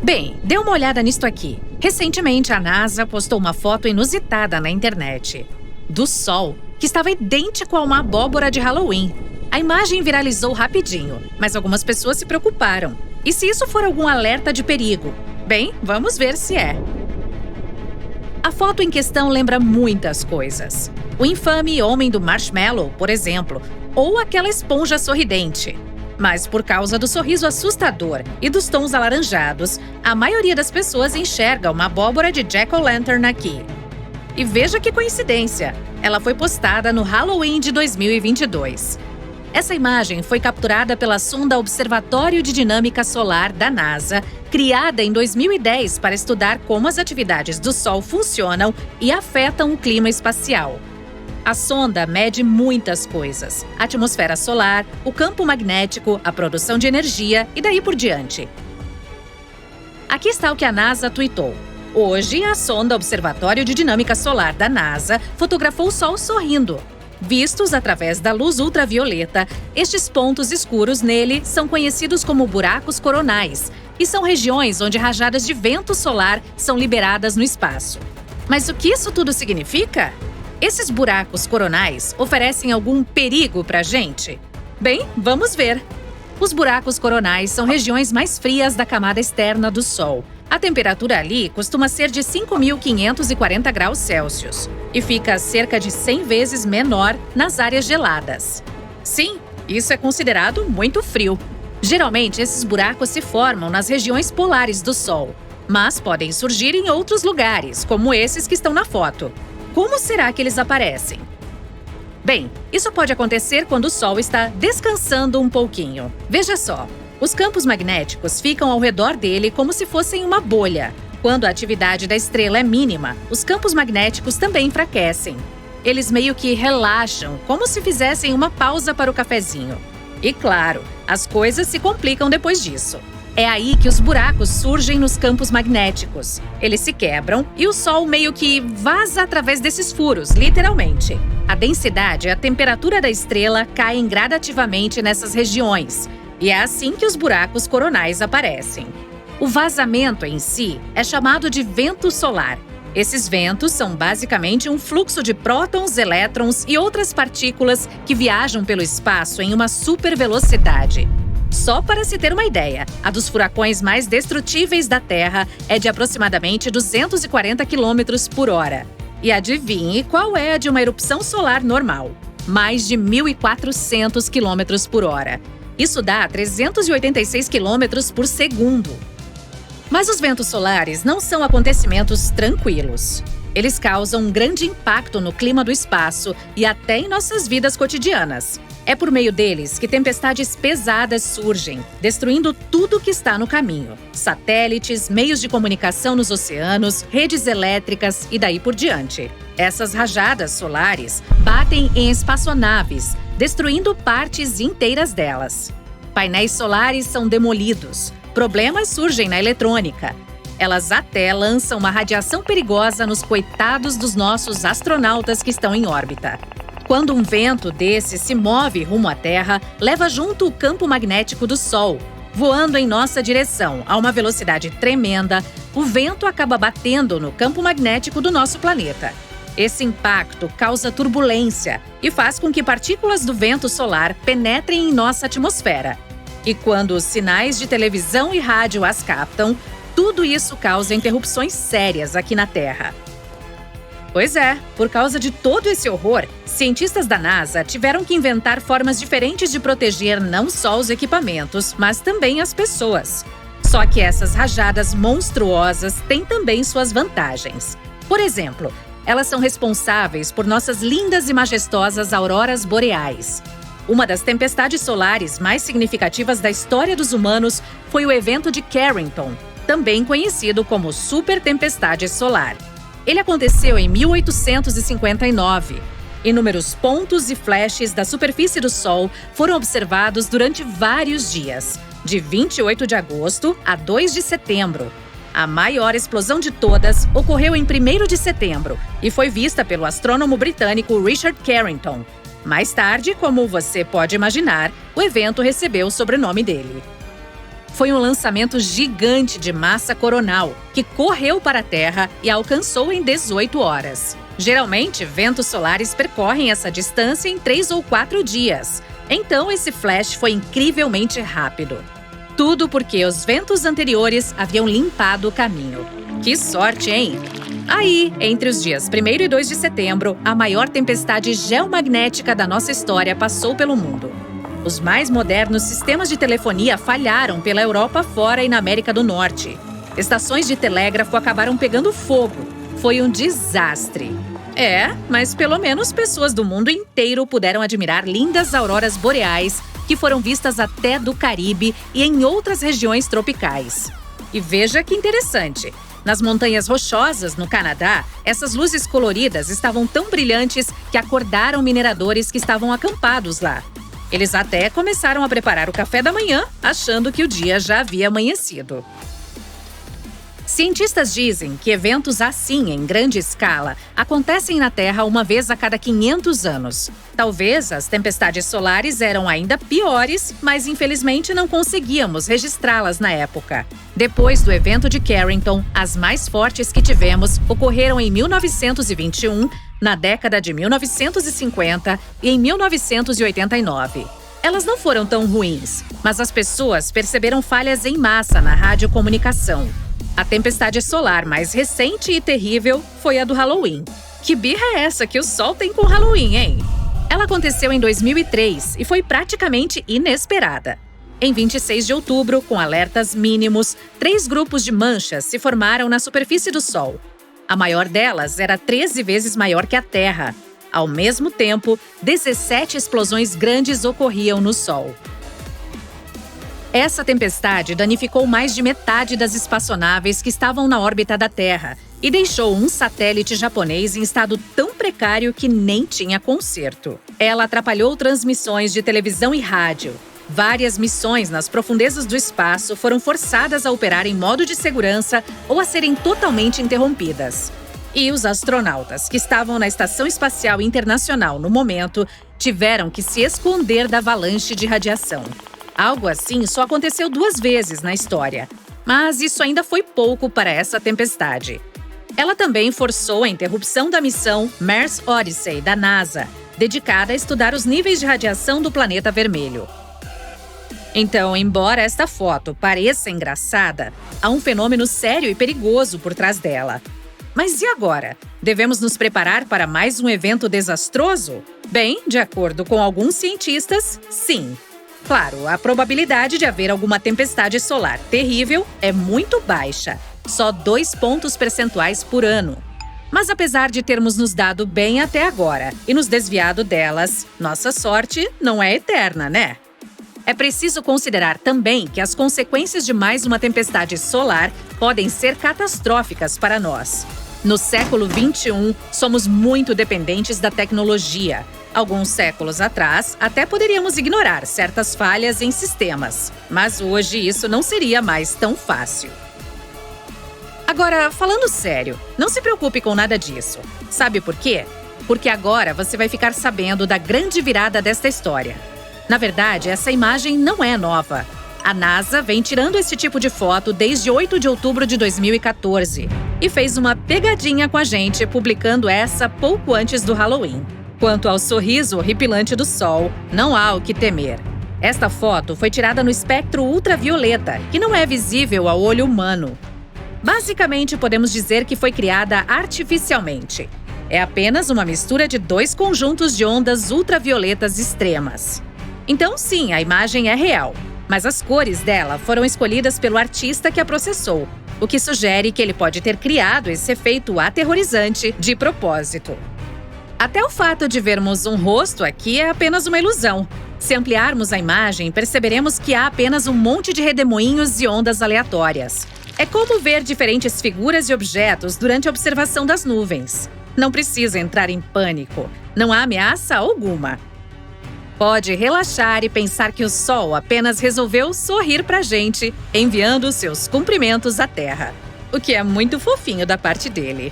Bem, dê uma olhada nisto aqui. Recentemente, a NASA postou uma foto inusitada na internet do Sol, que estava idêntico a uma abóbora de Halloween. A imagem viralizou rapidinho, mas algumas pessoas se preocuparam. E se isso for algum alerta de perigo? Bem, vamos ver se é. A foto em questão lembra muitas coisas. O infame Homem do Marshmallow, por exemplo, ou aquela esponja sorridente. Mas por causa do sorriso assustador e dos tons alaranjados, a maioria das pessoas enxerga uma abóbora de Jack-o'-lantern aqui. E veja que coincidência! Ela foi postada no Halloween de 2022. Essa imagem foi capturada pela sonda Observatório de Dinâmica Solar da NASA, criada em 2010 para estudar como as atividades do Sol funcionam e afetam o clima espacial. A sonda mede muitas coisas: a atmosfera solar, o campo magnético, a produção de energia e daí por diante. Aqui está o que a NASA tuitou. Hoje, a sonda Observatório de Dinâmica Solar da NASA fotografou o Sol sorrindo. Vistos através da luz ultravioleta, estes pontos escuros nele são conhecidos como buracos coronais e são regiões onde rajadas de vento solar são liberadas no espaço. Mas o que isso tudo significa? Esses buracos coronais oferecem algum perigo para a gente? Bem, vamos ver. Os buracos coronais são regiões mais frias da camada externa do Sol. A temperatura ali costuma ser de 5.540 graus Celsius e fica cerca de 100 vezes menor nas áreas geladas. Sim, isso é considerado muito frio. Geralmente, esses buracos se formam nas regiões polares do Sol, mas podem surgir em outros lugares, como esses que estão na foto. Como será que eles aparecem? Bem, isso pode acontecer quando o Sol está descansando um pouquinho. Veja só, os campos magnéticos ficam ao redor dele como se fossem uma bolha. Quando a atividade da estrela é mínima, os campos magnéticos também enfraquecem. Eles meio que relaxam, como se fizessem uma pausa para o cafezinho. E claro, as coisas se complicam depois disso. É aí que os buracos surgem nos campos magnéticos. Eles se quebram e o Sol meio que vaza através desses furos, literalmente. A densidade e a temperatura da estrela caem gradativamente nessas regiões. E é assim que os buracos coronais aparecem. O vazamento em si é chamado de vento solar. Esses ventos são basicamente um fluxo de prótons, elétrons e outras partículas que viajam pelo espaço em uma supervelocidade. Só para se ter uma ideia, a dos furacões mais destrutíveis da Terra é de aproximadamente 240 km por hora. E adivinhe qual é a de uma erupção solar normal? Mais de 1.400 km por hora. Isso dá 386 km por segundo. Mas os ventos solares não são acontecimentos tranquilos. Eles causam um grande impacto no clima do espaço e até em nossas vidas cotidianas. É por meio deles que tempestades pesadas surgem, destruindo tudo que está no caminho. Satélites, meios de comunicação nos oceanos, redes elétricas e daí por diante. Essas rajadas solares batem em espaçonaves, destruindo partes inteiras delas. Painéis solares são demolidos. Problemas surgem na eletrônica. Elas até lançam uma radiação perigosa nos coitados dos nossos astronautas que estão em órbita. Quando um vento desse se move rumo à Terra, leva junto o campo magnético do Sol. Voando em nossa direção a uma velocidade tremenda, o vento acaba batendo no campo magnético do nosso planeta. Esse impacto causa turbulência e faz com que partículas do vento solar penetrem em nossa atmosfera. E quando os sinais de televisão e rádio as captam, tudo isso causa interrupções sérias aqui na Terra. Pois é, por causa de todo esse horror, cientistas da NASA tiveram que inventar formas diferentes de proteger não só os equipamentos, mas também as pessoas. Só que essas rajadas monstruosas têm também suas vantagens. Por exemplo, elas são responsáveis por nossas lindas e majestosas auroras boreais. Uma das tempestades solares mais significativas da história dos humanos foi o evento de Carrington, também conhecido como Super Tempestade Solar. Ele aconteceu em 1859. Inúmeros pontos e flashes da superfície do Sol foram observados durante vários dias, de 28 de agosto a 2 de setembro. A maior explosão de todas ocorreu em 1º de setembro e foi vista pelo astrônomo britânico Richard Carrington. Mais tarde, como você pode imaginar, o evento recebeu o sobrenome dele. Foi um lançamento gigante de massa coronal, que correu para a Terra e alcançou em 18 horas. Geralmente, ventos solares percorrem essa distância em 3 ou 4 dias. Então, esse flash foi incrivelmente rápido. Tudo porque os ventos anteriores haviam limpado o caminho. Que sorte, hein? Aí, entre os dias 1º e 2 de setembro, a maior tempestade geomagnética da nossa história passou pelo mundo. Os mais modernos sistemas de telefonia falharam pela Europa fora e na América do Norte. Estações de telégrafo acabaram pegando fogo. Foi um desastre. Mas pelo menos pessoas do mundo inteiro puderam admirar lindas auroras boreais que foram vistas até do Caribe e em outras regiões tropicais. E veja que interessante. Nas montanhas rochosas, no Canadá, essas luzes coloridas estavam tão brilhantes que acordaram mineradores que estavam acampados lá. Eles até começaram a preparar o café da manhã, achando que o dia já havia amanhecido. Cientistas dizem que eventos assim, em grande escala, acontecem na Terra uma vez a cada 500 anos. Talvez as tempestades solares eram ainda piores, mas infelizmente não conseguíamos registrá-las na época. Depois do evento de Carrington, as mais fortes que tivemos ocorreram em 1921, na década de 1950 e em 1989. Elas não foram tão ruins, mas as pessoas perceberam falhas em massa na radiocomunicação. A tempestade solar mais recente e terrível foi a do Halloween. Que birra é essa que o Sol tem com Halloween, hein? Ela aconteceu em 2003 e foi praticamente inesperada. Em 26 de outubro, com alertas mínimos, 3 grupos de manchas se formaram na superfície do Sol. A maior delas era 13 vezes maior que a Terra. Ao mesmo tempo, 17 explosões grandes ocorriam no Sol. Essa tempestade danificou mais de metade das espaçonaves que estavam na órbita da Terra e deixou um satélite japonês em estado tão precário que nem tinha conserto. Ela atrapalhou transmissões de televisão e rádio. Várias missões nas profundezas do espaço foram forçadas a operar em modo de segurança ou a serem totalmente interrompidas. E os astronautas que estavam na Estação Espacial Internacional no momento tiveram que se esconder da avalanche de radiação. Algo assim só aconteceu 2 vezes na história. Mas isso ainda foi pouco para essa tempestade. Ela também forçou a interrupção da missão Mars Odyssey da NASA, dedicada a estudar os níveis de radiação do planeta vermelho. Então, embora esta foto pareça engraçada, há um fenômeno sério e perigoso por trás dela. Mas e agora? Devemos nos preparar para mais um evento desastroso? Bem, de acordo com alguns cientistas, sim. Claro, a probabilidade de haver alguma tempestade solar terrível é muito baixa, só 2 pontos percentuais por ano. Mas apesar de termos nos dado bem até agora e nos desviado delas, nossa sorte não é eterna, né? É preciso considerar também que as consequências de mais uma tempestade solar podem ser catastróficas para nós. No século XXI, somos muito dependentes da tecnologia. Alguns séculos atrás, até poderíamos ignorar certas falhas em sistemas. Mas hoje isso não seria mais tão fácil. Agora, falando sério, não se preocupe com nada disso. Sabe por quê? Porque agora você vai ficar sabendo da grande virada desta história. Na verdade, essa imagem não é nova. A NASA vem tirando esse tipo de foto desde 8 de outubro de 2014 e fez uma pegadinha com a gente publicando essa pouco antes do Halloween. Quanto ao sorriso horripilante do Sol, não há o que temer. Esta foto foi tirada no espectro ultravioleta, que não é visível ao olho humano. Basicamente, podemos dizer que foi criada artificialmente. É apenas uma mistura de 2 conjuntos de ondas ultravioletas extremas. Então, sim, a imagem é real, mas as cores dela foram escolhidas pelo artista que a processou, o que sugere que ele pode ter criado esse efeito aterrorizante de propósito. Até o fato de vermos um rosto aqui é apenas uma ilusão. Se ampliarmos a imagem, perceberemos que há apenas um monte de redemoinhos e ondas aleatórias. É como ver diferentes figuras e objetos durante a observação das nuvens. Não precisa entrar em pânico. Não há ameaça alguma. Pode relaxar e pensar que o Sol apenas resolveu sorrir pra gente, enviando seus cumprimentos à Terra. O que é muito fofinho da parte dele.